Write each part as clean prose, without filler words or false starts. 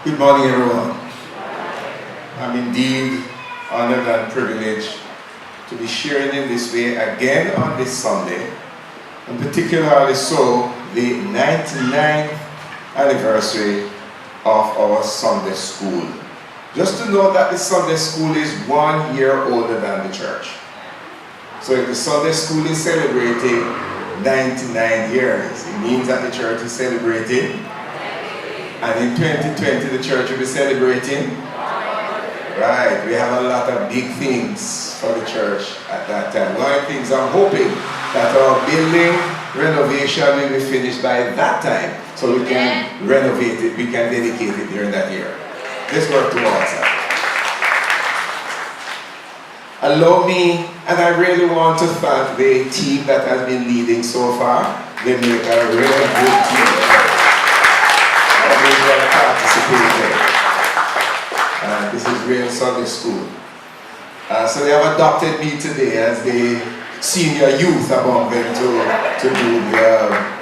Good morning, everyone. I'm indeed honored and privileged to be sharing in this way again on this Sunday, and particularly so the 99th anniversary of our Sunday school. Just to know that the Sunday school is 1 year older than the church. So if the Sunday school is celebrating 99 years, it means that the church is celebrating. And in 2020, the church will be celebrating. Right, we have a lot of big things for the church at that time. One of the things I'm hoping that our building renovation will be finished by that time, so we can renovate it, we can dedicate it during that year. Let's work towards that. Allow me, and I really want to thank the team that has been leading so far. They make a really good team. Participated. This is real Sunday school. So they have adopted me today as the senior youth among them to do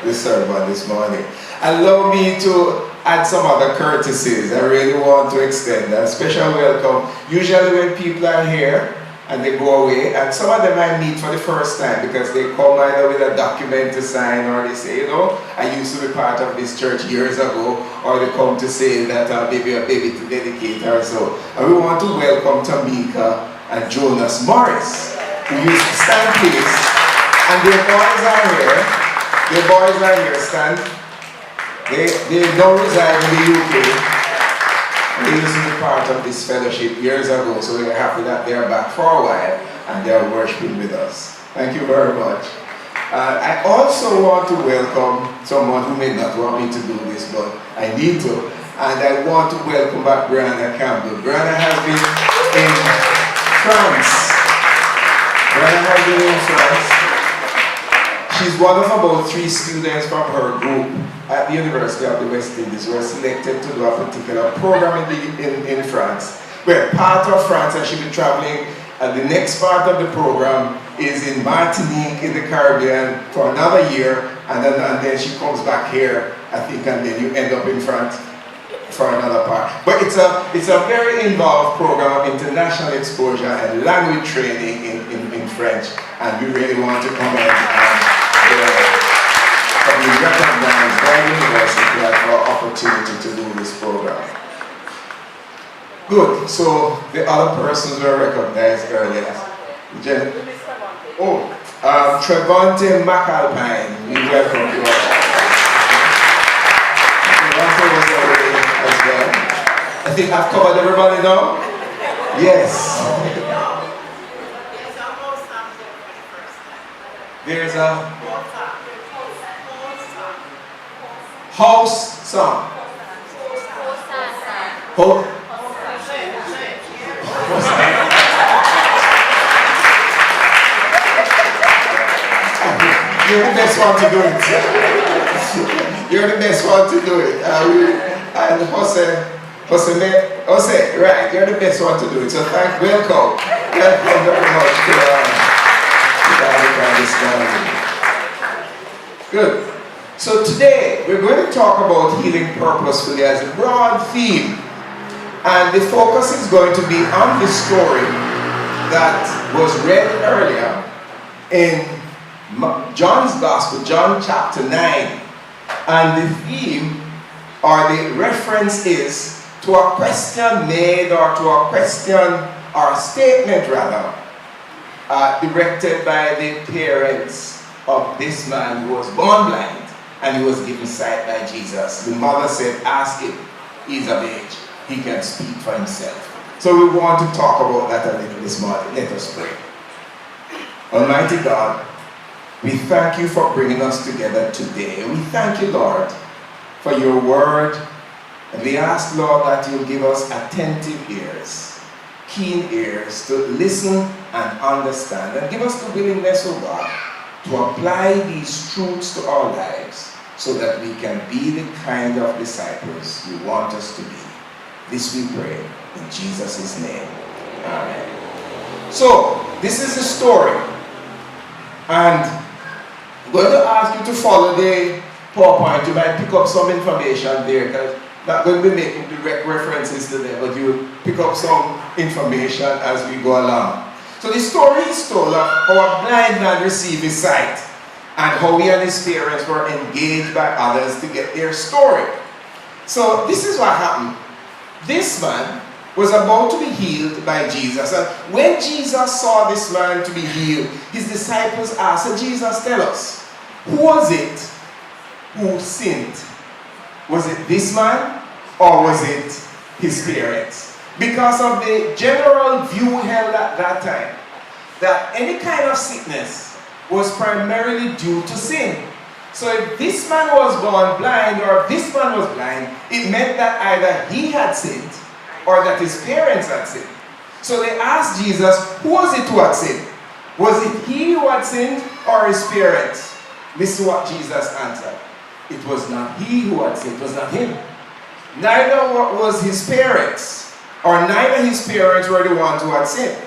the sermon this morning. Allow me to add some other courtesies. I really want to extend a special welcome. Usually when people are here and they go away, and some of them I meet for the first time because they come either with a document to sign, or they say, you know, I used to be part of this church years ago, or they come to say that maybe a baby to dedicate or so. And we want to welcome Tamika and Jonas Morris, who used to stand please. And their boys are here. Their boys are here, stand. They don't reside in the UK. They used to be part of this fellowship years ago, so we're happy that they're back for a while and they're worshiping with us. Thank you very much. I also want to welcome someone who may not want me to do this, but I need to. And I want to welcome back Brianna Campbell. Brianna has been in France. Brianna has been in France. She's one of about 3 students from her group at the University of the West Indies who were selected to do a particular program in France. We're part of France, and she'll be traveling, and the next part of the program is in Martinique in the Caribbean for another year, and then she comes back here, I think, and then you end up in France for another part. But it's a very involved program of international exposure and language training in French, and we really want to commend be recognized by the university for our opportunity to do this program. Good, so the other persons were recognized earlier. Trevante McAlpine, we welcome you all. Trevante was already as well. I think I've covered everybody now? Yes. There's a house song. You're the best one to do it. You're the best one to do it. And Jose, right, you're the best one to do it. So welcome very much to Good. So today, we're going to talk about healing purposefully as a broad theme. And the focus is going to be on the story that was read earlier in John's Gospel, John chapter 9. And the theme, or the reference is to a question made, or to a question, or a statement rather, directed by the parents of this man who was born blind. And he was given sight by Jesus. The mother said, ask him, he's of age. He can speak for himself. So we want to talk about that a little this morning. Let us pray. Almighty God, we thank you for bringing us together today. We thank you, Lord, for your word. And we ask, Lord, that you'll give us attentive ears, keen ears to listen and understand. And give us the willingness, oh God, to apply these truths to our lives, so that we can be the kind of disciples you want us to be. This we pray in Jesus' name. Amen. So, this is the story. And I'm going to ask you to follow the PowerPoint. You might pick up some information there, because Not going to be making direct references to them, but you will pick up some information as we go along. So the story is told of how a blind man received his sight and how he and his parents were engaged by others to get their story. So this is what happened. This man was about to be healed by Jesus. And when Jesus saw this man to be healed, his disciples asked, so Jesus, tell us, who was it who sinned? Was it this man or was it his parents? Because of the general view held at that time that any kind of sickness was primarily due to sin. So if this man was born blind or if this man was blind, it meant that either he had sinned or that his parents had sinned. So they asked Jesus, who was it who had sinned? Was it he who had sinned or his parents? Listen to what Jesus answered. It was not he who had sinned, it was not him. Neither was his parents, or neither his parents were the ones who had sinned.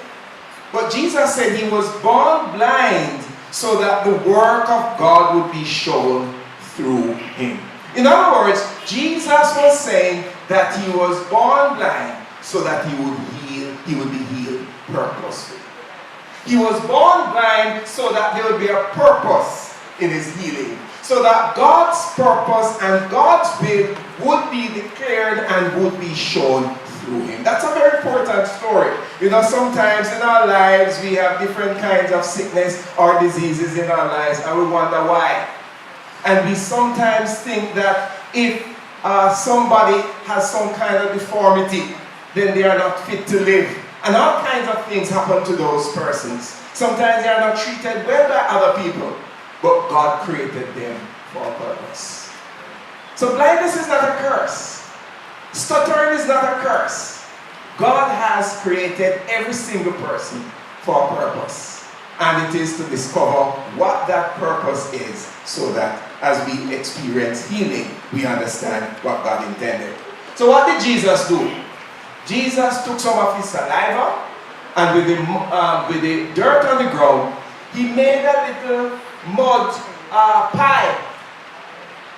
But Jesus said he was born blind so that the work of God would be shown through him. In other words, Jesus was saying that he was born blind so that he would be healed purposefully. He was born blind so that there would be a purpose in his healing. So that God's purpose and God's will would be declared and would be shown through him. That's a very important story. You know, sometimes in our lives we have different kinds of sickness or diseases in our lives and we wonder why. And we sometimes think that if somebody has some kind of deformity, then they are not fit to live. And all kinds of things happen to those persons. Sometimes they are not treated well by other people, but God created them for a purpose. So blindness is not a curse. Stuttering is not a curse. God has created every single person for a purpose. And it is to discover what that purpose is so that as we experience healing, we understand what God intended. So what did Jesus do? Jesus took some of his saliva and with the dirt on the ground, he made a little mud pie.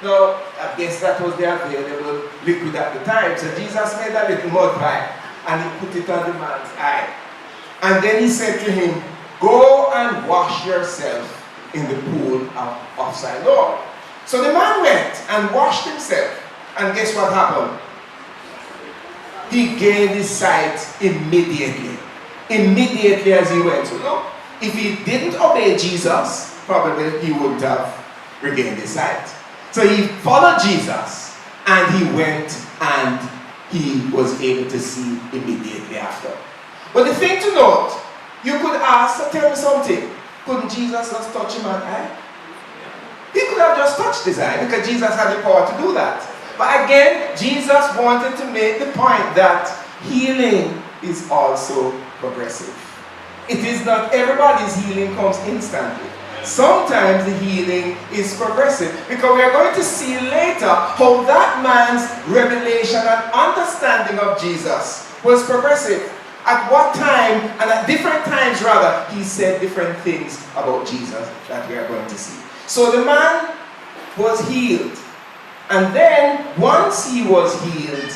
Now, I guess that was the available liquid at the time. So Jesus made a little mud pie and he put it on the man's eye. And then he said to him, go and wash yourself in the pool of Siloam. So the man went and washed himself. And guess what happened? He gained his sight immediately. Immediately as he went. So look, if he didn't obey Jesus, probably he wouldn't have regained his sight. So he followed Jesus and he went and he was able to see immediately after. But the thing to note, you could ask, so tell me something, couldn't Jesus just touch him on the eye? He could have just touched his eye because Jesus had the power to do that. But again, Jesus wanted to make the point that healing is also progressive. It is not everybody's healing comes instantly. Sometimes the healing is progressive, because we are going to see later how that man's revelation and understanding of Jesus was progressive. At what time, and at different times rather, he said different things about Jesus that we are going to see. So the man was healed. And then, once he was healed,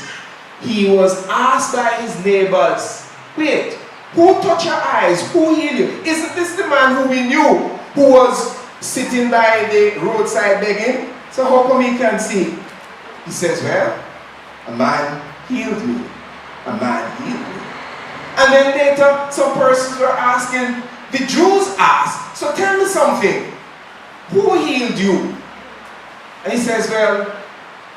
he was asked by his neighbors, wait, who touched your eyes? Who healed you? Isn't this the man who we knew, who was sitting by the roadside begging? So how come he can see? He says, well, a man healed me. A man healed me. And then later, some persons were asking, the Jews asked, so tell me something, who healed you? And he says, well,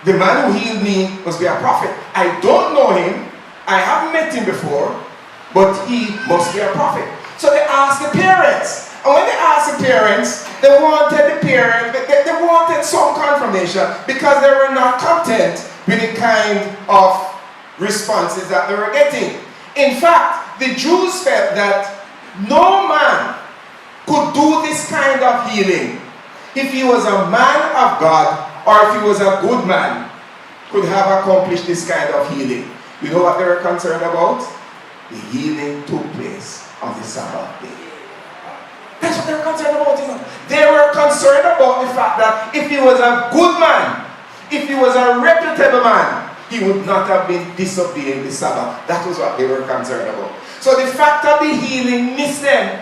the man who healed me must be a prophet. I don't know him, I haven't met him before, but he must be a prophet. So they asked the parents. And when they asked the parents, they wanted some confirmation because they were not content with the kind of responses that they were getting. In fact, the Jews felt that no man could do this kind of healing if he was a man of God or if he was a good man, could have accomplished this kind of healing. You know what they were concerned about? The healing took place on the Sabbath day. That's what they were concerned about, you know. They were concerned about the fact that if he was a good man, if he was a reputable man, he would not have been disobeying the Sabbath. That was what they were concerned about. So the fact of the healing missed them.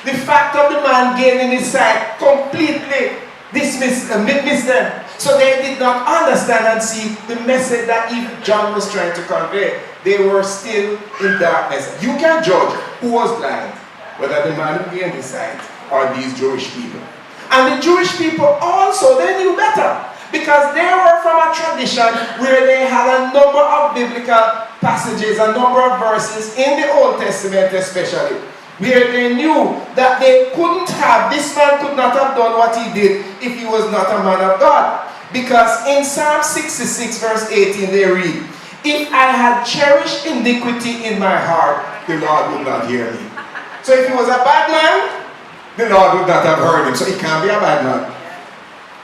The fact of the man gaining his sight completely missed them. So they did not understand and see the message that even John was trying to convey. They were still in darkness. You can judge who was blind, whether the man who gained his sight or these Jewish people. And the Jewish people also, they knew better, because they were from a tradition where they had a number of biblical passages, a number of verses in the Old Testament especially, where they knew that they couldn't have, this man could not have done what he did if he was not a man of God. Because in Psalm 66 verse 18 they read, if I had cherished iniquity in my heart, the Lord would not hear me. So if he was a bad man, the Lord would not have heard him. So he can't be a bad man.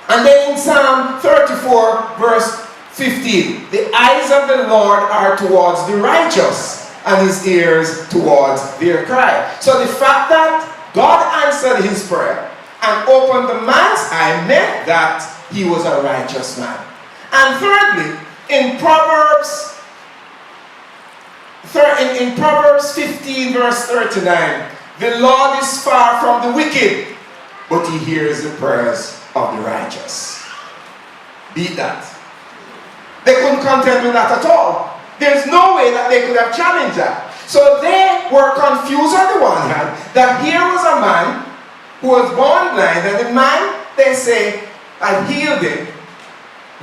And then in Psalm 34 verse 15, the eyes of the Lord are towards the righteous, and his ears towards their cry. So the fact that God answered his prayer and opened the man's eye meant that he was a righteous man. And thirdly, in Proverbs 15 verse 39, the Lord is far from the wicked, but he hears the prayers of the righteous. Beat that. They couldn't contend with that at all. There's no way that they could have challenged that. So they were confused on the one hand, that here was a man who was born blind, and the man, they say, had healed him,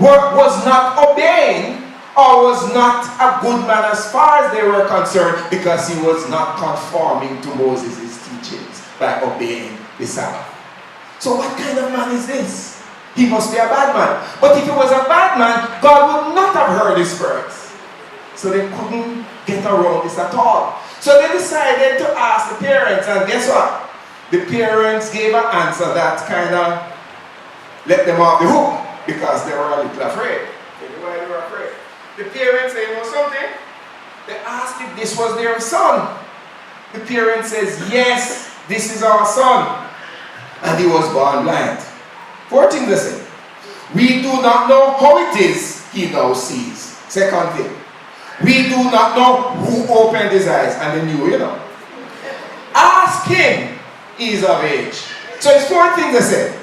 was not obeying, or was not a good man as far as they were concerned, because he was not conforming to Moses' teachings by obeying the Sabbath. So what kind of man is this? He must be a bad man. But if he was a bad man, God would not have heard his prayers. So they couldn't get around this at all. So they decided to ask the parents, and guess what? The parents gave an answer that kind of let them off the hook, because they were a little afraid. Tell you why they were afraid. The parents say, you know something? They asked if this was their son. The parent says, yes, this is our son. And he was born blind. 14 they say, we do not know how it is he now sees. Second thing, we do not know who opened his eyes. And they knew, Ask him, he is of age. So it's 4 things they said.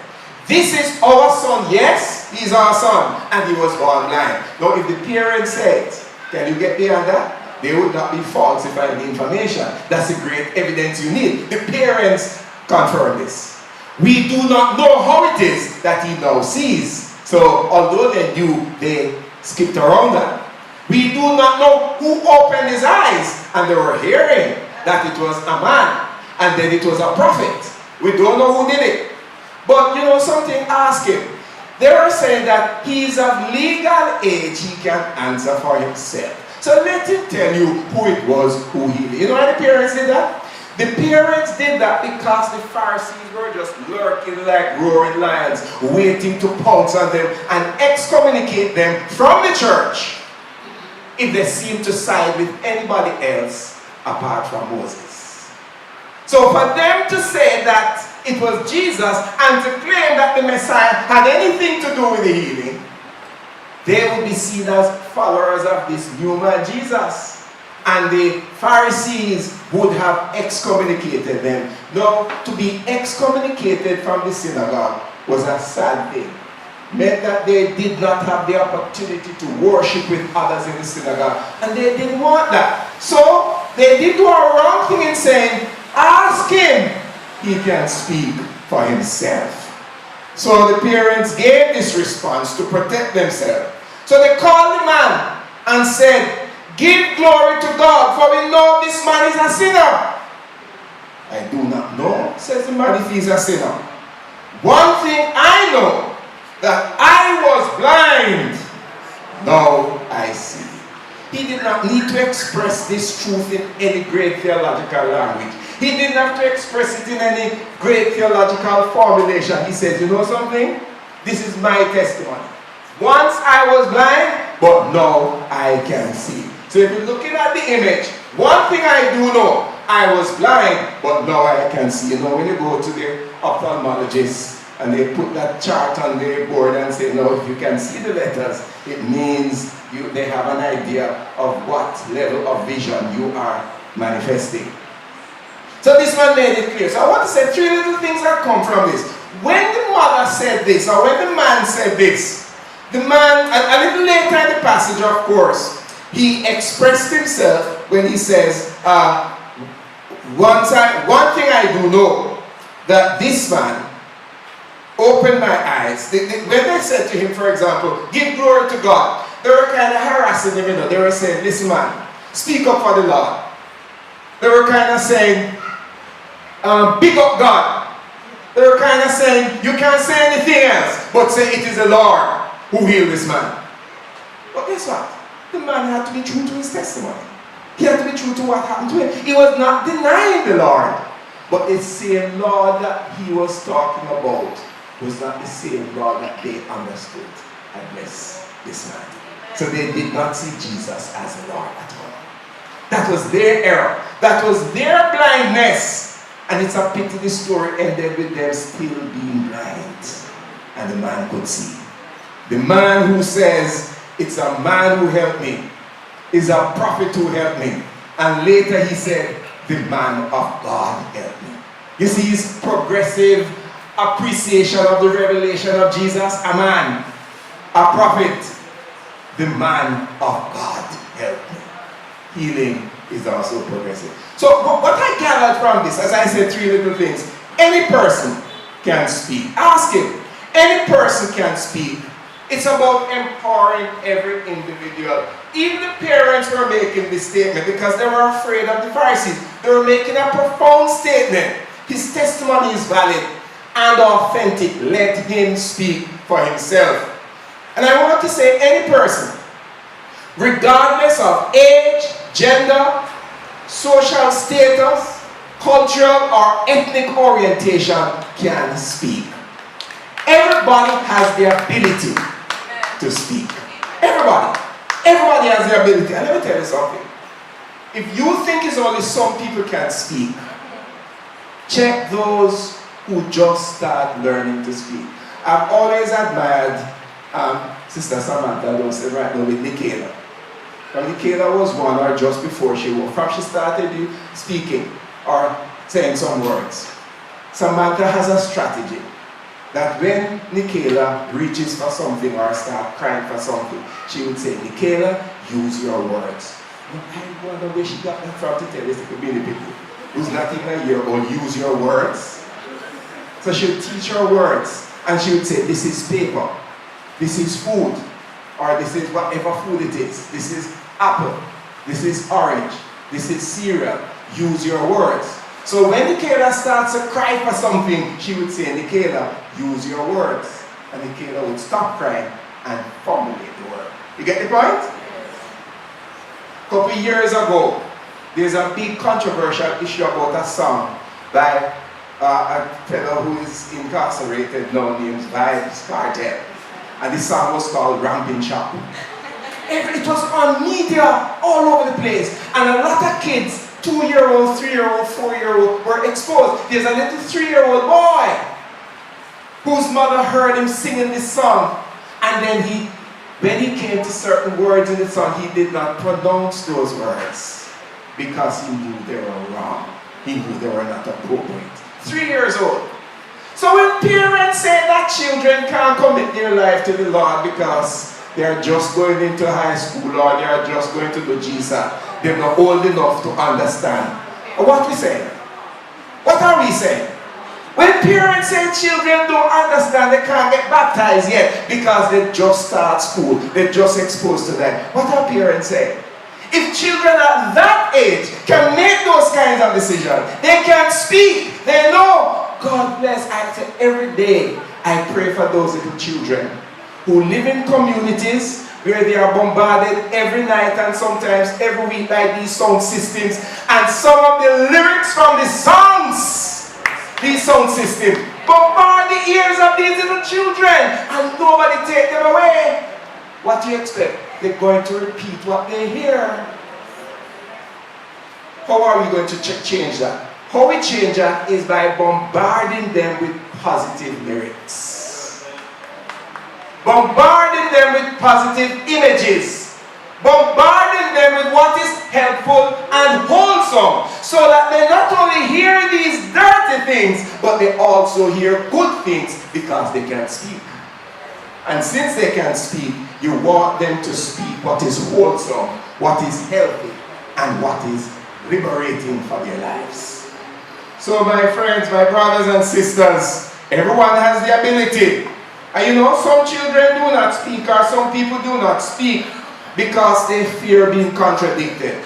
This is our son, yes, he's our son, and he was born blind. Now if the parents said, can you get beyond that? They would not be falsifying the information. That's the great evidence you need. The parents confirm this. We do not know how it is that he now sees. So although they knew, they skipped around that. We do not know who opened his eyes, and they were hearing that it was a man, and then it was a prophet. We don't know who did it. But you know something, ask him. They were saying that he is of legal age, he can answer for himself. So let him tell you who it was who healed. You know why the parents did that? The parents did that because the Pharisees were just lurking like roaring lions, waiting to pounce on them and excommunicate them from the church if they seemed to side with anybody else apart from Moses. So for them to say that it was Jesus and to claim that the Messiah had anything to do with the healing, they would be seen as followers of this new man Jesus. And the Pharisees would have excommunicated them. Now, to be excommunicated from the synagogue was a sad thing. Meant that they did not have the opportunity to worship with others in the synagogue. And they didn't want that. So, they did do a wrong thing in saying, ask him. He can speak for himself. So the parents gave this response to protect themselves. So they called the man and said, give glory to God, for we know this man is a sinner. I do not know, says the man, if he's a sinner. One thing I know, that I was blind, now I see. He did not need to express this truth in any great theological language. He didn't have to express it in any great theological formulation. He said, you know something? This is my testimony. Once I was blind, but now I can see. So if you're looking at the image, one thing I do know, I was blind, but now I can see. You know, when you go to the ophthalmologist and they put that chart on their board and say, no, if you can see the letters, it means they have an idea of what level of vision you are manifesting. So this man made it clear. So I want to say 3 little things that come from this. When the mother said this, or when the man said this, the man, a little later in the passage, of course, he expressed himself when he says, one thing I do know, that this man opened my eyes. When they said to him, for example, give glory to God, they were kind of harassing him, They were saying, listen man, speak up for the Lord. They were kind of saying, big up God. They were kind of saying, you can't say anything else, but say it is the Lord who healed this man. But guess what? The man had to be true to his testimony. He had to be true to what happened to him. He was not denying the Lord. But the same Lord that he was talking about was not the same Lord that they understood and blessed this man. So they did not see Jesus as the Lord at all. That was their error. That was their blindness. And it's a pity the story ended with them still being blind. And the man could see. The man who says, it's a man who helped me, is a prophet who helped me. And later he said, the man of God helped me. You see his progressive appreciation of the revelation of Jesus. A man, a prophet, the man of God helped me. Healing is also progressive. So what I gathered from this, as I said, 3 little things. Any person can speak. Ask him. Any person can speak. It's about empowering every individual. Even the parents were making this statement because they were afraid of the Pharisees. They were making a profound statement. His testimony is valid and authentic. Let him speak for himself. And I want to say any person, regardless of age, gender, social status, cultural or ethnic orientation, can speak. Everybody has the ability to speak. Everybody. Everybody has the ability. And let me tell you something. If you think it's only some people can speak, check those who just start learning to speak. I've always admired Sister Samantha, don't say right now, with Nikela. When Nikela was 1 or just before she started speaking or saying some words. Samantha has a strategy that when Nikela reaches for something or start crying for something, she would say, Nikela, use your words. Well, I wonder where she got that from to tell this to community people who's not even a year old, use your words. So she would teach her words and she would say, this is paper, this is food, or this is whatever food it is. This is apple, this is orange, this is cereal. Use your words. So when Nikela starts to cry for something, she would say, Nikela, use your words. And Nikela would stop crying and formulate the word. You get the point? A couple years ago, there's a big controversial issue about a song by a fellow who is incarcerated now named Vibes Cartel. And this song was called Ramping Shop. It was on media all over the place. And a lot of kids, 2-year-old, 3-year-old, 4-year-old, were exposed. There's a little 3-year-old boy whose mother heard him singing this song. And then when he came to certain words in the song, he did not pronounce those words because he knew they were wrong. He knew they were not appropriate. 3 years old. So when parents say that children can't commit their life to the Lord because they are just going into high school or they are just going to do GSA, they're not old enough to understand. What we say? What are we saying? When parents say children don't understand, they can't get baptized yet because they just start school, they're just exposed to that. What are parents saying? If children at that age can make those kinds of decisions, they can speak, they know. God bless. I say every day I pray for those little children who live in communities where they are bombarded every night and sometimes every week by these sound systems, and some of the lyrics from the songs, these sound systems, bombard the ears of these little children and nobody take them away. What do you expect? They're going to repeat what they hear. How are we going to change that? How we change that is by bombarding them with positive lyrics. Bombarding them with positive images. Bombarding them with what is helpful and wholesome, so that they not only hear these dirty things, but they also hear good things, because they can speak. And since they can speak, you want them to speak what is wholesome, what is healthy, and what is liberating for their lives. So my friends, my brothers and sisters, everyone has the ability. And you know, some children do not speak, or some people do not speak because they fear being contradicted.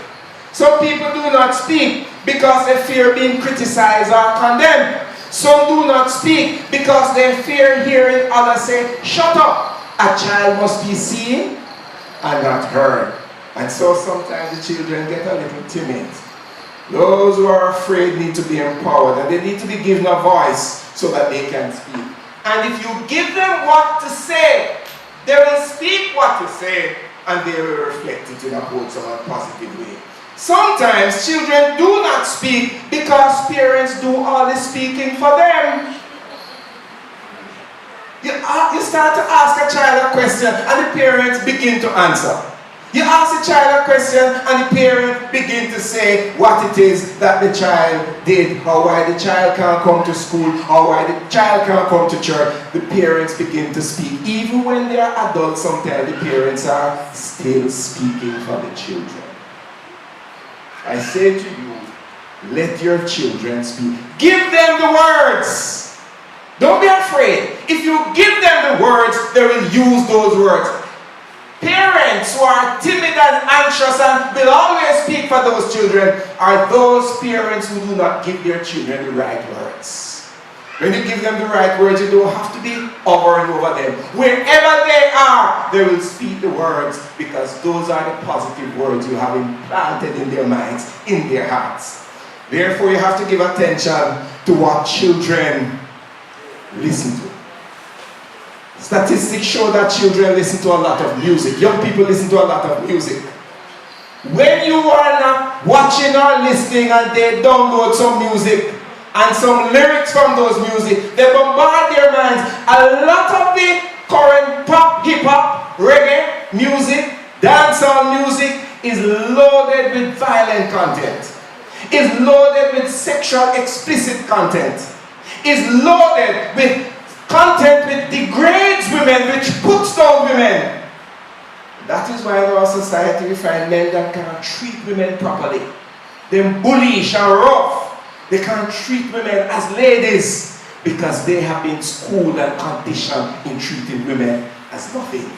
Some people do not speak because they fear being criticized or condemned. Some do not speak because they fear hearing others say, "Shut up." A child must be seen and not heard. And so sometimes the children get a little timid. Those who are afraid need to be empowered, and they need to be given a voice so that they can speak. And if you give them what to say, they will speak what to say, and they will reflect it in a wholesome and positive way. Sometimes children do not speak because parents do all the speaking for them. You start to ask a child a question and the parents begin to answer. You ask the child a question and the parent begin to say what it is that the child did, or why the child can't come to school, or why the child can't come to church. The parents begin to speak. Even when they are adults, sometimes the parents are still speaking for the children. I say to you, let your children speak. Give them the words. Don't be afraid. If you give them the words, they will use those words. Parents who are timid and anxious and will always speak for those children are those parents who do not give their children the right words. When you give them the right words, you don't have to be hovering over them. Wherever they are, they will speak the words, because those are the positive words you have implanted in their minds, in their hearts. Therefore, you have to give attention to what children listen to. Statistics show that children listen to a lot of music. Young people listen to a lot of music. When you are not watching or listening and they download some music and some lyrics from those music, they bombard their minds. A lot of the current pop, hip-hop, reggae music, dancehall music is loaded with violent content. Is loaded with sexual explicit content. Is loaded with content which degrades women, which puts down women. That is why in our society we find men that cannot treat women properly. They're bullish and rough. They can't treat women as ladies because they have been schooled and conditioned in treating women as nothing,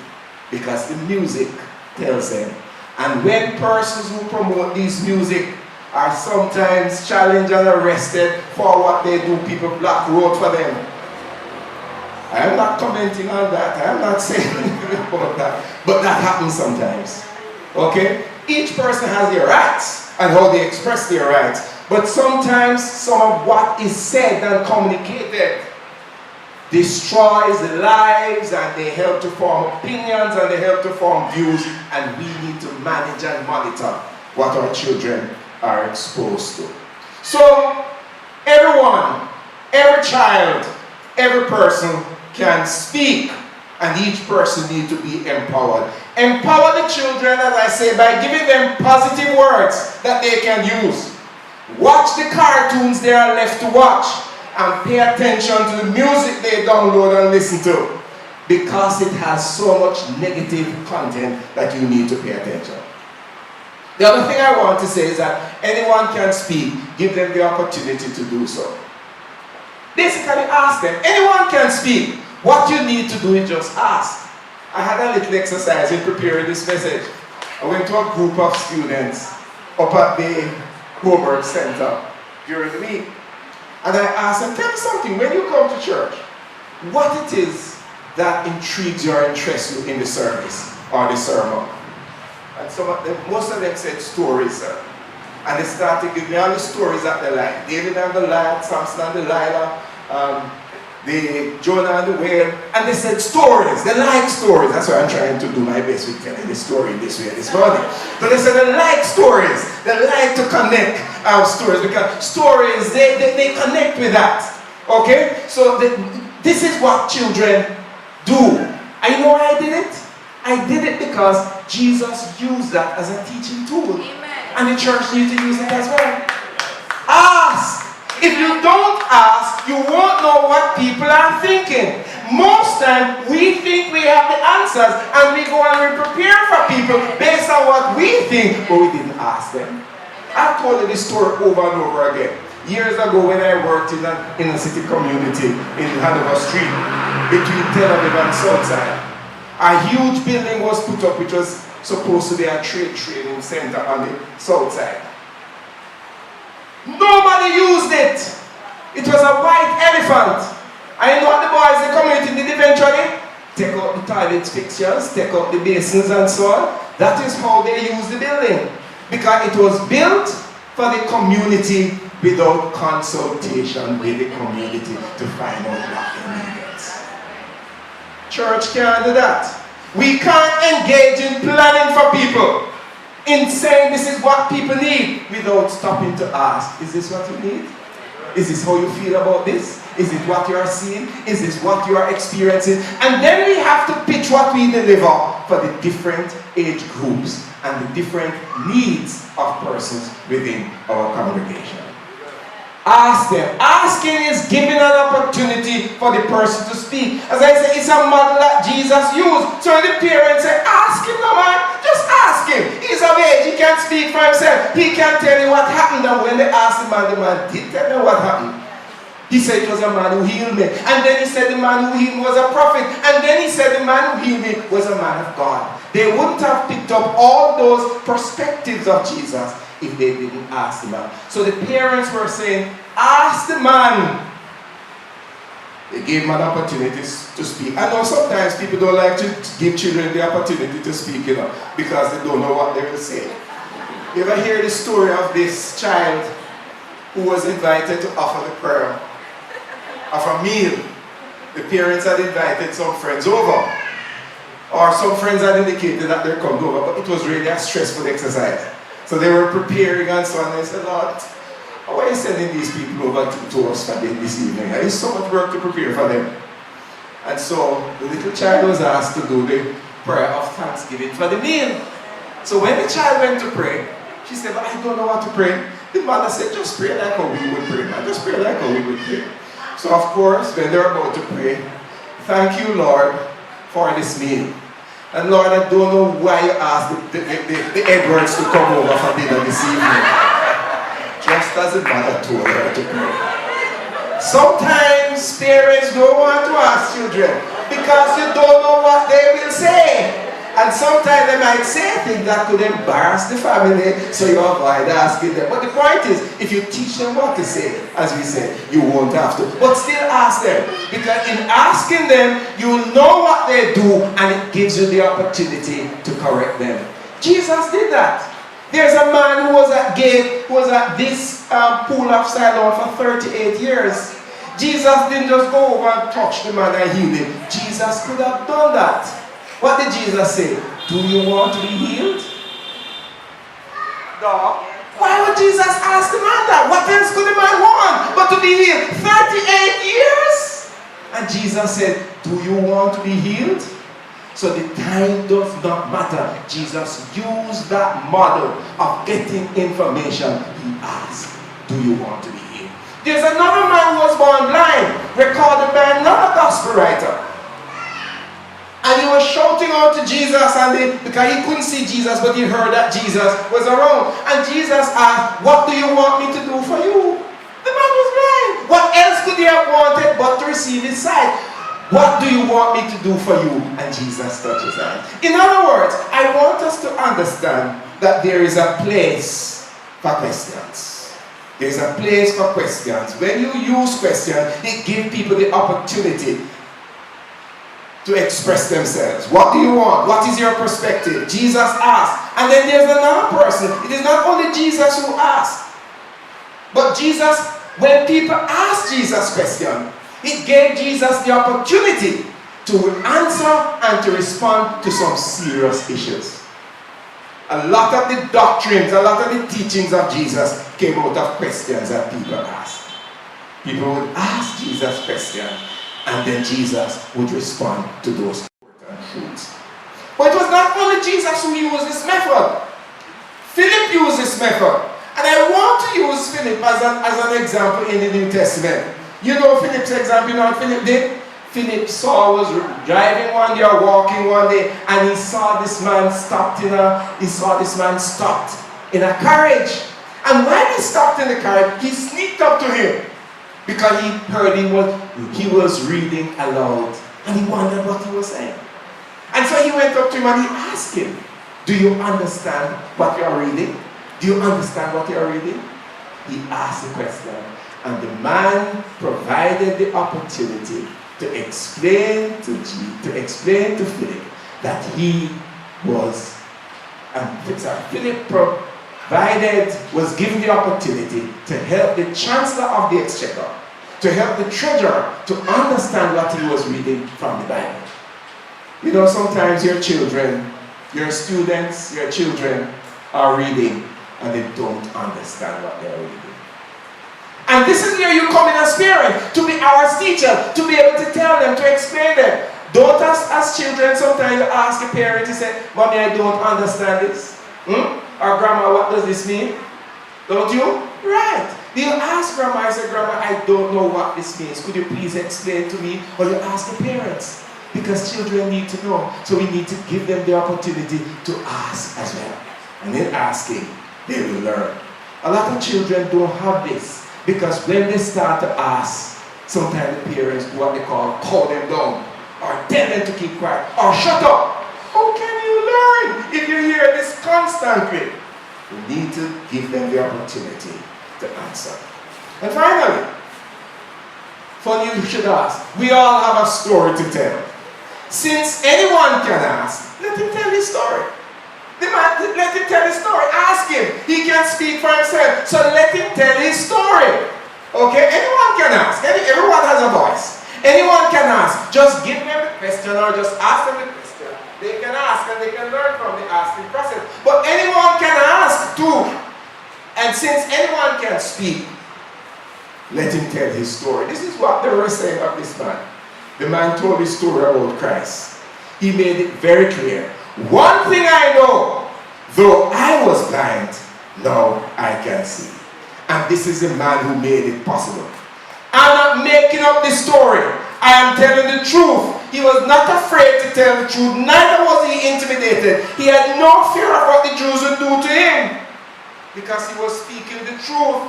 because the music tells them. And when persons who promote these music are sometimes challenged and arrested for what they do, people black road for them. I am not commenting on that. I am not saying anything about that. But that happens sometimes. Okay? Each person has their rights and how they express their rights. But sometimes some of what is said and communicated destroys the lives, and they help to form opinions, and they help to form views, and we need to manage and monitor what our children are exposed to. So everyone, every child, every person can speak, and each person needs to be empowered. Empower the children, as I say, by giving them positive words that they can use. Watch the cartoons they are left to watch, and pay attention to the music they download and listen to, because it has so much negative content that you need to pay attention. The other thing I want to say is that anyone can speak. Give them the opportunity to do so. Basically ask them. Anyone can speak. What you need to do is just ask. I had a little exercise in preparing this message. I went to a group of students up at the Coburg Center during the week. And I asked them, tell me something, when you come to church, what it is that intrigues you or interests you in the service or the sermon? And most of them said stories, sir. And they started giving me all the stories that they like. David and Goliath, Samson and Delilah, the Jonah and the whale. And they said stories. They like stories. That's why I'm trying to do my best with telling the story this way this morning. But they said they like stories. They like to connect our stories, because stories, they connect with that. Okay? So this is what children do. And you know why I did it? I did it because Jesus used that as a teaching tool. Amen. And the church needs to use it as well. Ask. If you don't ask, you won't know what people are thinking. Most time, we think we have the answers and we go and we prepare for people based on what we think, but we didn't ask them. I've told you this story over and over again. Years ago when I worked in an inner city community in Hanover Street between Tel Aviv and Southside, a huge building was put up which was supposed to be a training center on the south side. Nobody used it. It was a white elephant. I know what the boys in the community did eventually. Take out the toilet fixtures, take out the basins and so on. That is how they used the building. Because it was built for the community without consultation with the community to find out what they needed. Church can't do that. We can't engage in planning for people, in saying this is what people need, without stopping to ask, is this what you need? Is this how you feel about this? Is it what you are seeing? Is this what you are experiencing? And then we have to pitch what we deliver for the different age groups and the different needs of persons within our congregation. Ask them. Asking is giving an opportunity for the person to speak. As I say, it's a model that Jesus used. So the parents say, ask him, no man. Just ask him. He's of age. He can't speak for himself. He can't tell you what happened. And when they asked the man did tell them what happened. He said it was a man who healed me. And then he said the man who healed me was a prophet. And then he said the man who healed me was a man of God. They wouldn't have picked up all those perspectives of Jesus if they didn't ask the man. So the parents were saying, ask the man. They gave him an opportunity to speak. I know sometimes people don't like to give children the opportunity to speak, because they don't know what they will say. You ever hear the story of this child who was invited to offer the prayer of a meal? The parents had invited some friends over, or some friends had indicated that they're coming over, but it was really a stressful exercise. So they were preparing and so on, and they said, Lord, why are you sending these people over to us for this evening? There is so much work to prepare for them. And so the little child was asked to do the prayer of thanksgiving for the meal. So when the child went to pray, she said, but I don't know what to pray. The mother said, just pray like how we would pray, man. Just pray like how we would pray. So of course, when they're about to pray, thank you, Lord, for this meal. And Lord, I don't know why you asked the Edwards to come over for dinner this evening. Just as the mother told her to pray. Sometimes parents don't want to ask children because you don't know what they will say. And sometimes they might say things that could embarrass the family, so you avoid asking them. But the point is, if you teach them what to say, as we said, you won't have to. But still ask them. Because in asking them, you'll know what they do, and it gives you the opportunity to correct them. Jesus did that. There's a man who was at this pool of Siloam for 38 years. Jesus didn't just go over and touch the man and heal him. Jesus could have done that. What did Jesus say? Do you want to be healed? No. Why would Jesus ask the man that? What else could the man want but to be healed? 38 years? And Jesus said, do you want to be healed? So the time does not matter. Jesus used that model of getting information. He asked, do you want to be healed? There's another man who was born blind, recorded by another gospel writer. And he was shouting out to Jesus, because he couldn't see Jesus, but he heard that Jesus was around. And Jesus asked, what do you want me to do for you? The man was blind. What else could he have wanted but to receive his sight? What do you want me to do for you? And Jesus touched his hand. In other words, I want us to understand that there is a place for questions. There's a place for questions. When you use questions, it gives people the opportunity to express themselves. What do you want? What is your perspective? Jesus asked. And then there's another person. It is not only Jesus who asked, but Jesus, when people ask Jesus question, it gave Jesus the opportunity to answer and to respond to some serious issues. A lot of the doctrines, a lot of the teachings of Jesus came out of questions that people asked. People would ask Jesus questions, and then Jesus would respond to those important truths. But it was not only Jesus who used this method. Philip used this method. And I want to use Philip as an example in the New Testament. You know Philip's example, you know what Philip did? Philip was driving one day or walking one day, and he saw this man stopped in a carriage. And when he stopped in the carriage, he sneaked up to him because he heard he was reading aloud, and he wondered what he was saying. And so he went up to him and he asked him, "Do you understand what you are reading? Do you understand what you are reading?" He asked the question, and the man provided the opportunity to explain to Philip that he was, Philip was given the opportunity to help the Chancellor of the Exchequer, to help the Treasurer to understand what he was reading from the Bible. You know, sometimes your children, your students, your children are reading and they don't understand what they're reading. And this is where you come in as parents, to be our teacher, to be able to tell them, to explain them. Don't as children sometimes ask a parent to say, "Mommy, I don't understand this." Or "Grandma, what does this mean?" Don't you? Right. You ask Grandma, I say, "Grandma, I don't know what this means. Could you please explain to me?" Or you ask the parents. Because children need to know. So we need to give them the opportunity to ask as well. And in asking, they will learn. A lot of children don't have this. Because when they start to ask, sometimes the parents do what they call calm them down, or tell them to keep quiet, or shut up. How can you learn if you hear this constantly? We need to give them the opportunity to answer. And finally, funny you should ask, we all have a story to tell. Since anyone can ask, let him tell his story. Let him tell his story. Ask him. He can speak for himself. So let him tell his story. Okay? Anyone can ask. Everyone has a voice. Anyone can ask. Just give them the question or just ask them the question. They can ask and they can learn from the asking process. But anyone can ask too. And since anyone can speak, let him tell his story. This is what they were saying of this man. The man told his story about Christ. He made it very clear. "One thing I know, though I was blind, now I can see." And this is the man who made it possible. I'm not making up this story. I am telling the truth. He was not afraid to tell the truth. Neither was he intimidated. He had no fear of what the Jews would do to him. Because he was speaking the truth.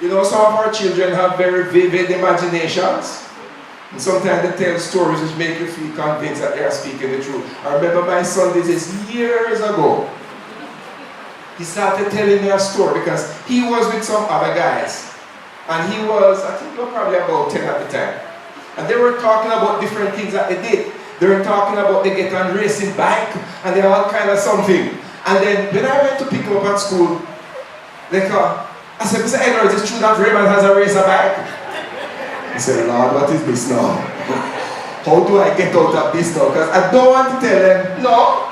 You know, some of our children have very vivid imaginations. And sometimes they tell stories which make you feel convinced that they are speaking the truth. I remember my son did this years ago. He started telling me a story because he was with some other guys. And he was, I think they were probably about 10 at the time. And they were talking about different things that they did. They were talking about they get on racing bike and they all kind of something. And then when I went to pick him up at school, I said, "Mr. Edwards, it's true that Raymond has a racer bike?" He said, "Lord, what is this now? How do I get out of this now? Because I don't want to tell him no.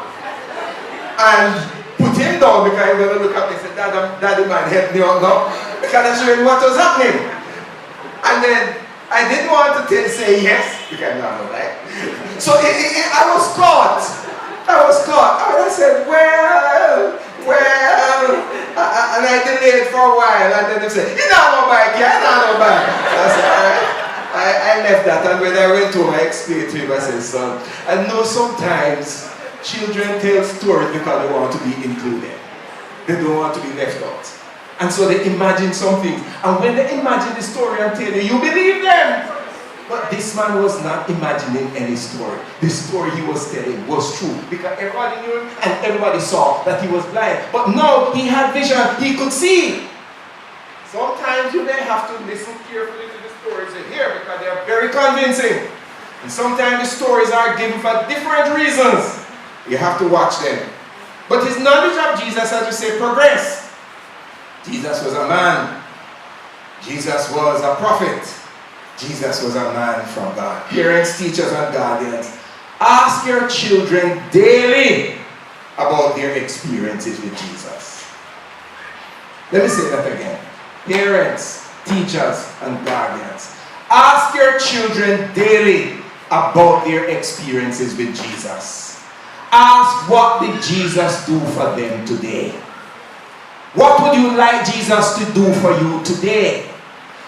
And put him down because he's going to look at me and say, Daddy man, help me out now. Because I showed him what was happening. And then I didn't want to say yes, because I don't like. So I was caught. And I said, well. And I delayed for a while. And then they said, "You know no bike, yeah, no bike." I said, all right. I left that, and when I went home, I explained to him, I said, "Son, I know sometimes children tell stories because they want to be included. They don't want to be left out. And so they imagine something. And when they imagine the story and tell you believe them. But this man was not imagining any story. The story he was telling was true. Because everybody knew him and everybody saw that he was blind. But no, he had vision. He could see. Sometimes you may have to listen carefully to the stories you hear because they are very convincing. And sometimes the stories are given for different reasons. You have to watch them. But his knowledge of Jesus, as we say, progressed. Jesus was a man. Jesus was a prophet. Jesus was a man from God. Parents, teachers, and guardians, ask your children daily about their experiences with Jesus. Let me say that again. Parents, teachers, and guardians. Ask your children daily about their experiences with Jesus. Ask, what did Jesus do for them today? What would you like Jesus to do for you today?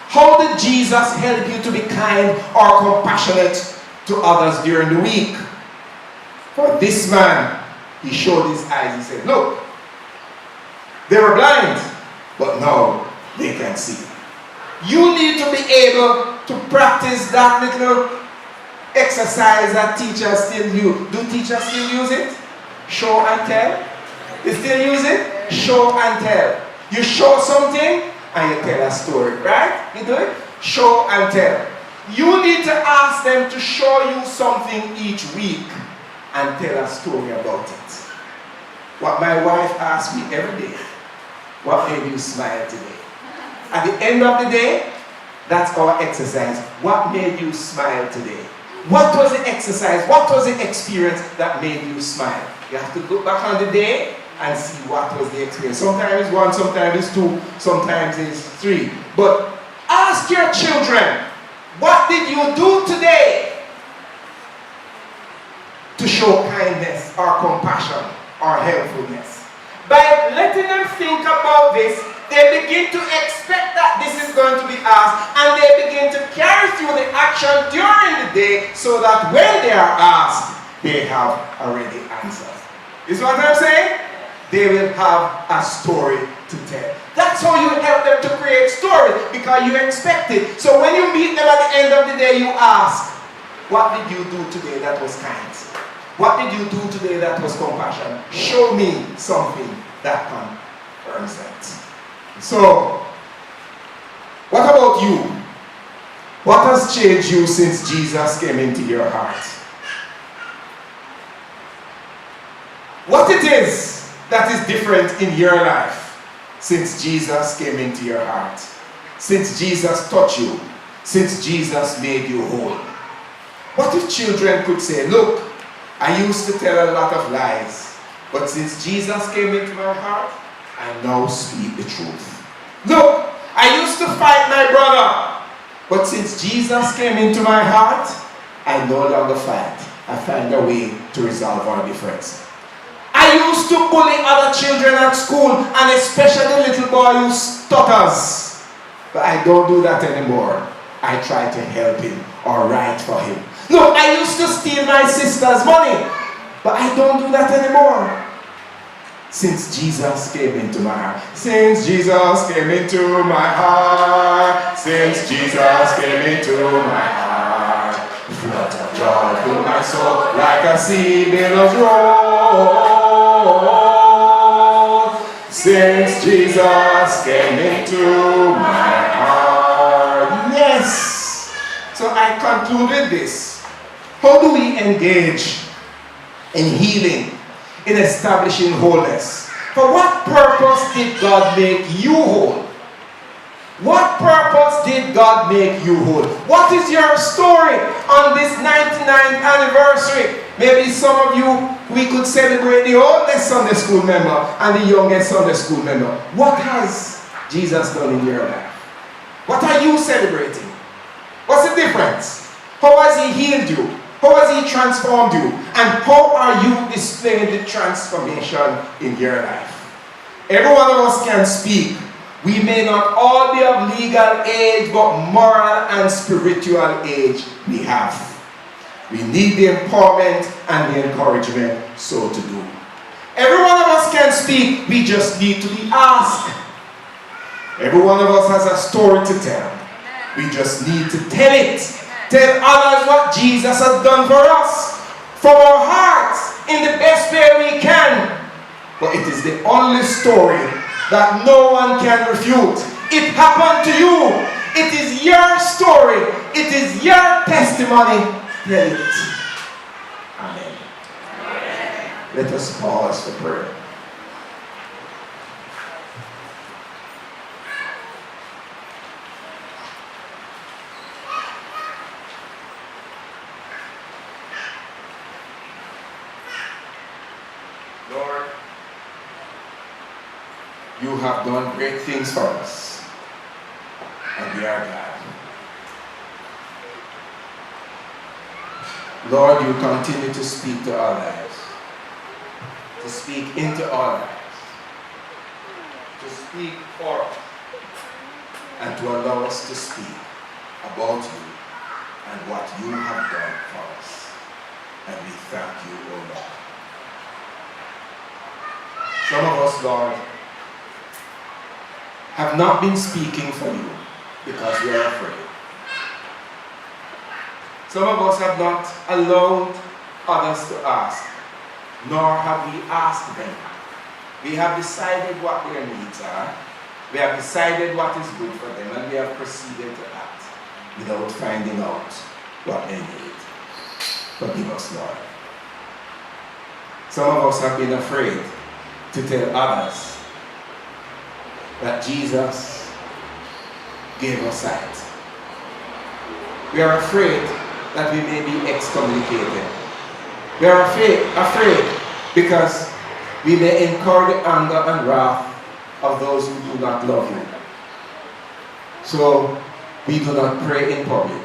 How did Jesus help you to be kind or compassionate to others during the week? For this man, he showed his eyes. He said, look, they were blind, but now they can see. You need to be able to practice that little exercise that teachers still use. Do teachers still use it? Show and tell. They still use it? Show and tell. You show something and you tell a story, right? You do it? Show and tell. You need to ask them to show you something each week and tell a story about it. What my wife asks me every day, what made you smile today? At the end of the day, that's our exercise. What made you smile today? What was the exercise? What was the experience that made you smile? You have to look back on the day and see what was the experience. Sometimes it's one, sometimes it's two, sometimes it's three. But ask your children, what did you do today to show kindness or compassion or helpfulness? By letting them think about this, they begin to expect that this is going to be asked, and they begin to carry through the action during the day so that when they are asked, they have already answered. Is what I'm saying? They will have a story to tell. That's how you help them to create stories, because you expect it. So when you meet them at the end of the day, you ask, what did you do today that was kind? What did you do today that was compassion? Show me something that confirms that. So, what about you? What has changed you since Jesus came into your heart? What it is that is different in your life since Jesus came into your heart? Since Jesus touched you? Since Jesus made you whole? What if children could say, look, I used to tell a lot of lies, but since Jesus came into my heart, I now speak the truth. Look, I used to fight my brother, but since Jesus came into my heart, I no longer fight. I find a way to resolve our difference. I used to bully other children at school, and especially the little boy who stutters. But I don't do that anymore. I try to help him or write for him. Look, I used to steal my sister's money, but I don't do that anymore. Since Jesus came into my heart. Since Jesus came into my heart. Since Jesus came into my heart. Flood of joy fill my soul like a sea billows roll. Since Jesus came into my heart. Yes. So I concluded this. How do we engage in healing? In establishing wholeness? For what purpose did God make you whole? What purpose did God make you whole? What is your story on this 99th anniversary? Maybe some of you, we could celebrate the oldest Sunday school member and the youngest Sunday school member. What has Jesus done in your life? What are you celebrating? What's the difference? How has He healed you? How has He transformed you? And how are you displaying the transformation in your life? Every one of us can speak. We may not all be of legal age, but moral and spiritual age we have. We need the empowerment and the encouragement so to do. Every one of us can speak. We just need to be asked. Every one of us has a story to tell. We just need to tell it. Tell others what Jesus has done for us. From our hearts, in the best way we can. But it is the only story that no one can refute. It happened to you. It is your story. It is your testimony. Tell it. Amen. Let us pause for prayer. Lord, you have done great things for us, and we we are glad. Lord, you continue to speak to our lives, to speak into our lives, to speak for us, and to allow us to speak about you and what you have done for us. And we thank you, O Lord. Some of us, Lord, have not been speaking for you because we are afraid. Some of us have not allowed others to ask, nor have we asked them. We have decided what their needs are. We have decided what is good for them, and we have proceeded to act without finding out what they need. Forgive us, Lord. Some of us have been afraid to tell others that Jesus gave us sight. We are afraid that we may be excommunicated. We are afraid because we may incur the anger and wrath of those who do not love you. So we do not pray in public.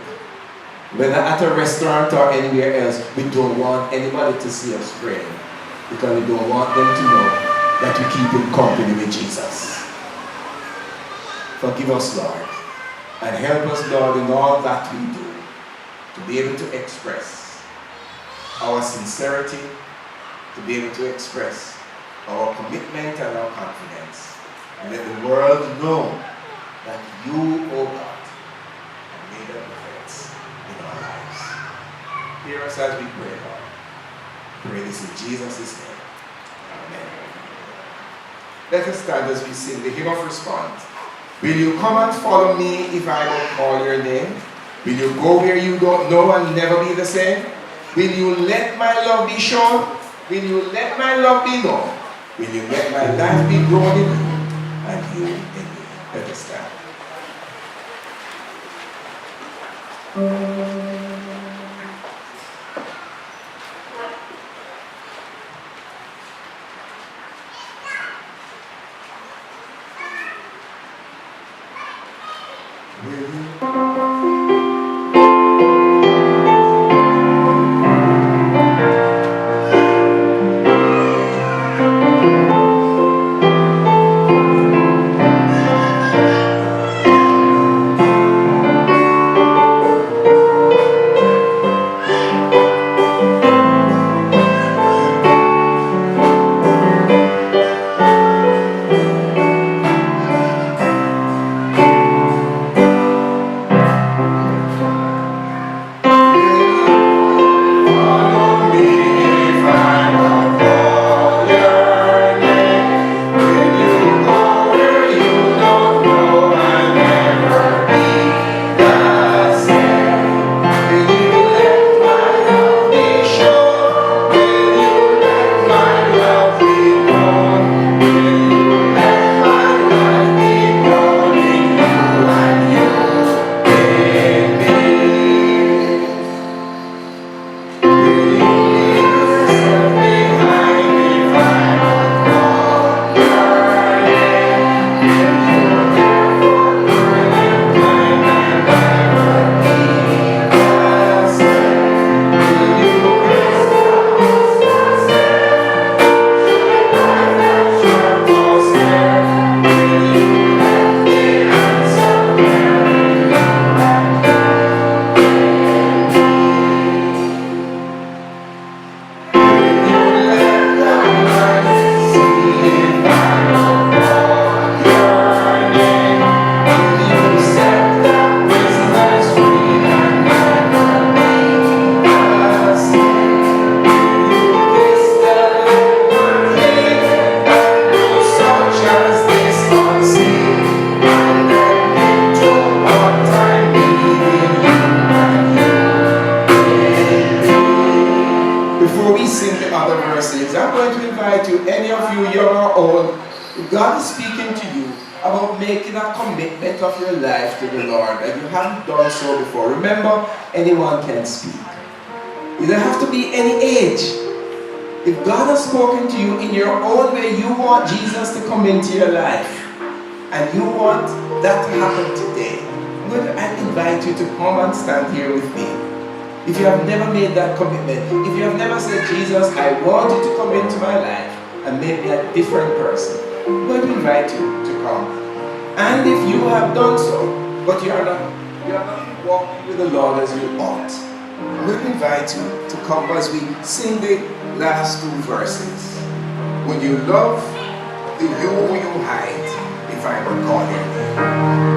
Whether at a restaurant or anywhere else, we don't want anybody to see us praying because we don't want them to know that we keep in company with Jesus. Forgive us, Lord, and help us, Lord, in all that we do, to be able to express our sincerity, to be able to express our commitment and our confidence, and let the world know that you, O God, have made a difference in our lives. Hear us as we pray, Lord. Pray this in Jesus' name. Amen. Let us stand as we sing the hymn of response. Will you come and follow me if I don't call your name? Will you go where you don't know and never be the same? Will you let my love be shown? Will you let my love be known? Will you let my life be grown in you and you in me? Let us stand. God is speaking to you about making a commitment of your life to the Lord, and you haven't done so before. Remember, anyone can speak. You don't have to be any age. If God has spoken to you in your own way, you want Jesus to come into your life, and you want that to happen today, Lord, I invite you to come and stand here with me. If you have never made that commitment, if you have never said, Jesus, I want you to come into my life and make me a different person, Lord, we invite you to come. And if you have done so, but you are not walking with the Lord as you ought, we invite you to come as we sing the last two verses. When you love the you hide, if I recall your name.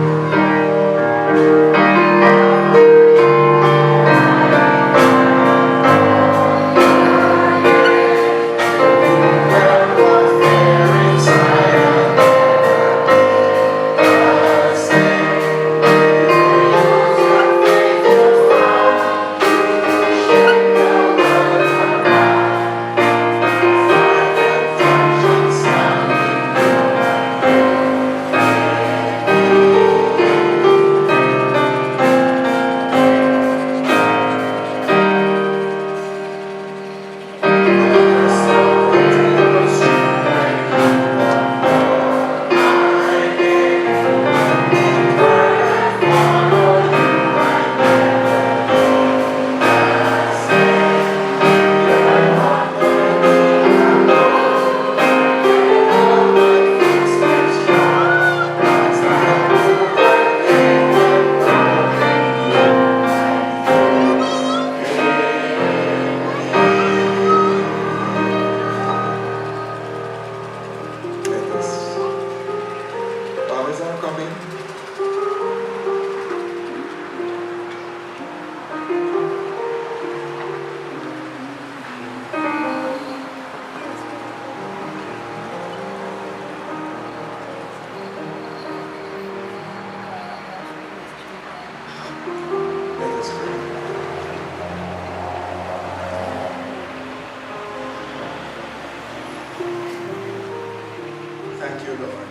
Thank you, Lord.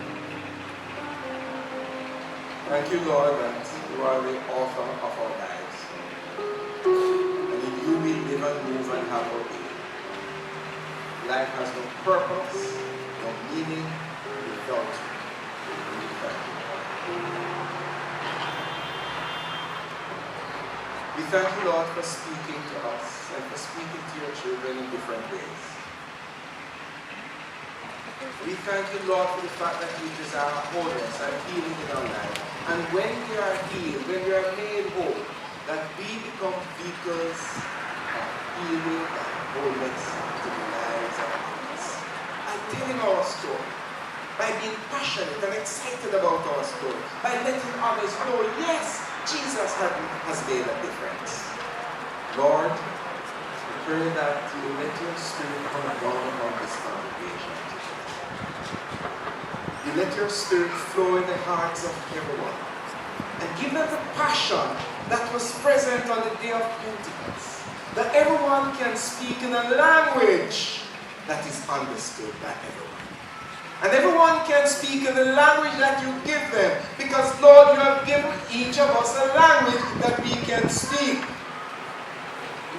Thank you, Lord, that you are the author of our lives. And in you we live and move and have our being. Life has no purpose, no meaning without you. We thank you, Lord, for speaking to us and for speaking to your children in different ways. We thank you, Lord, for the fact that you desire wholeness and healing in our life. And when we are healed, when we are made whole, that we become vehicles of healing and wholeness to the lives of others. By telling our story, by being passionate and excited about our story, by letting others know, yes, Jesus has made a difference. Lord, we pray that you let your spirit come down upon this congregation. You let your spirit flow in the hearts of everyone and give them the passion that was present on the day of Pentecost, that everyone can speak in a language that is understood by everyone. And everyone can speak in the language that you give them, because Lord, you have given each of us a language that we can speak.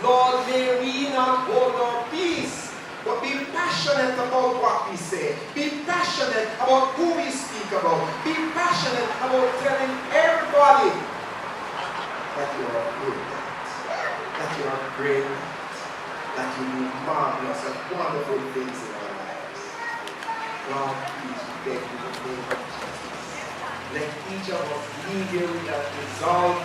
Lord, may we not hold our peace, but be passionate about what we say. Be passionate about who we speak about. Be passionate about telling everybody that you are good, that you are great, that you do marvelous and wonderful things in our lives. God, please, we beg you in the name of Jesus. Let each of us leave here with that resolve,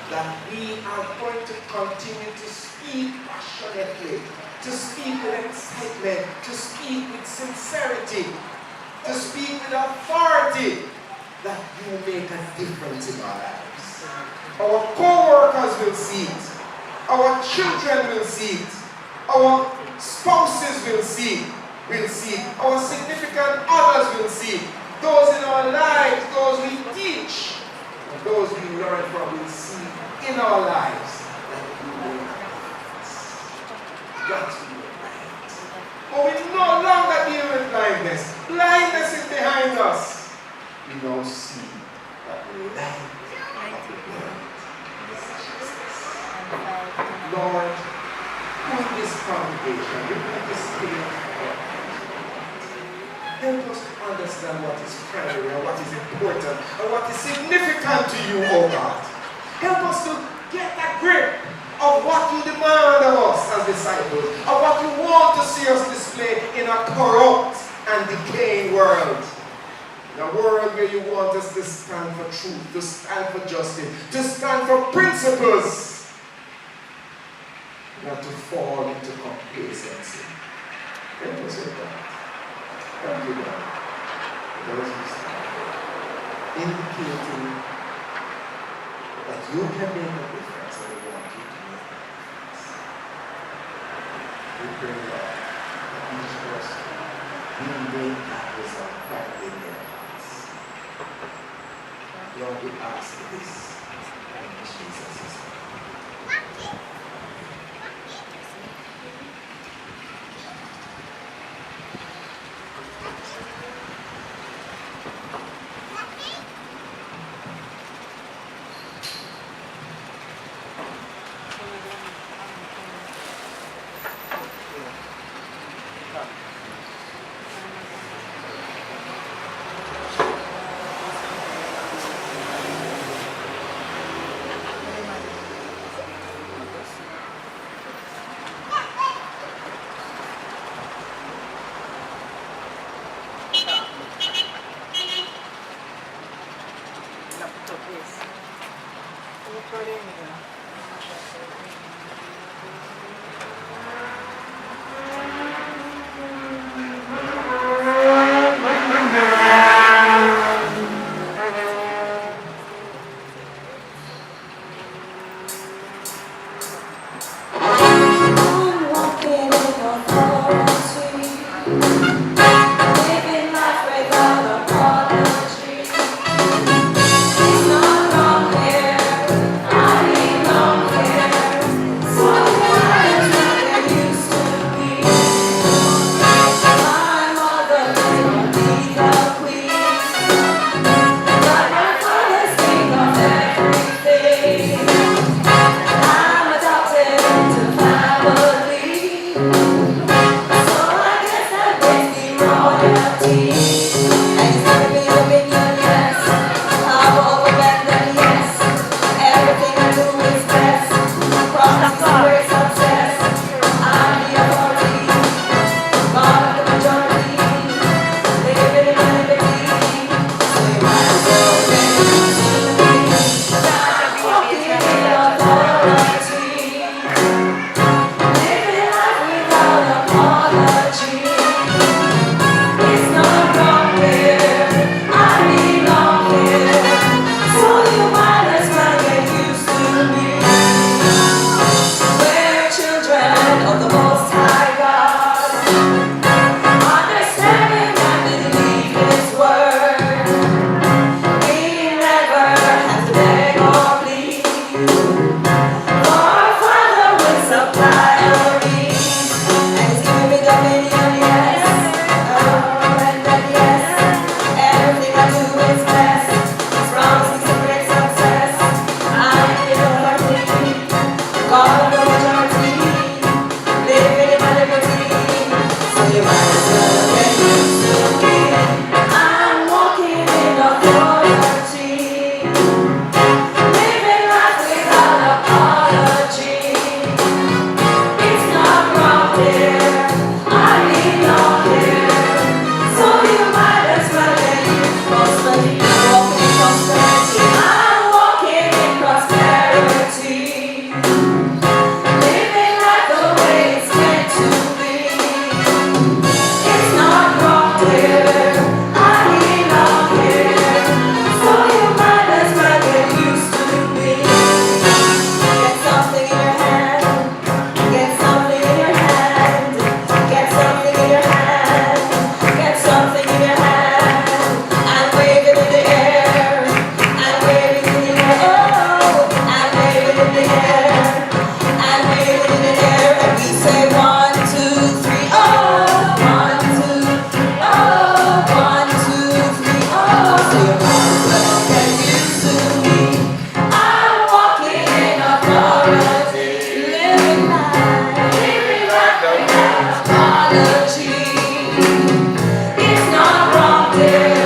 that we are going to continue to speak passionately, to speak with excitement, to speak with sincerity, to speak with authority, that you make a difference in our lives. Our co-workers will see it. Our children will see it. Our spouses will see it. Our significant others will see it. Those in our lives, those we teach, and those we learn from will see in our lives that we will got to be right. But we no longer deal with blindness. Blindness is behind us. We now see that the light of the world is Jesus. Lord, with this congregation, with this spirit, help us to understand understand what is primary and what is important and what is significant to you, oh God. Help us to get that grip of what you demand of us as disciples, of what you want to see us display in a corrupt and decaying world. In a world where you want us to stand for truth, to stand for justice, to stand for principles, not to fall into complacency. Help us with that. Thank you, God. Those who stand, indicating that you can make a difference and we want you to make a difference. We pray, Lord, that each person will make that result back in their hearts. Lord, we ask this in Jesus' name. It's not wrong there.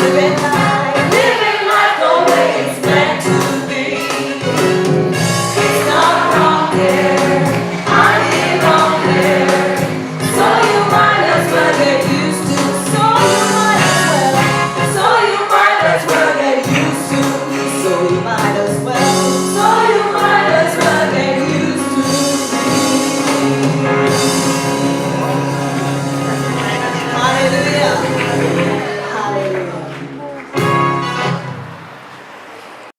the red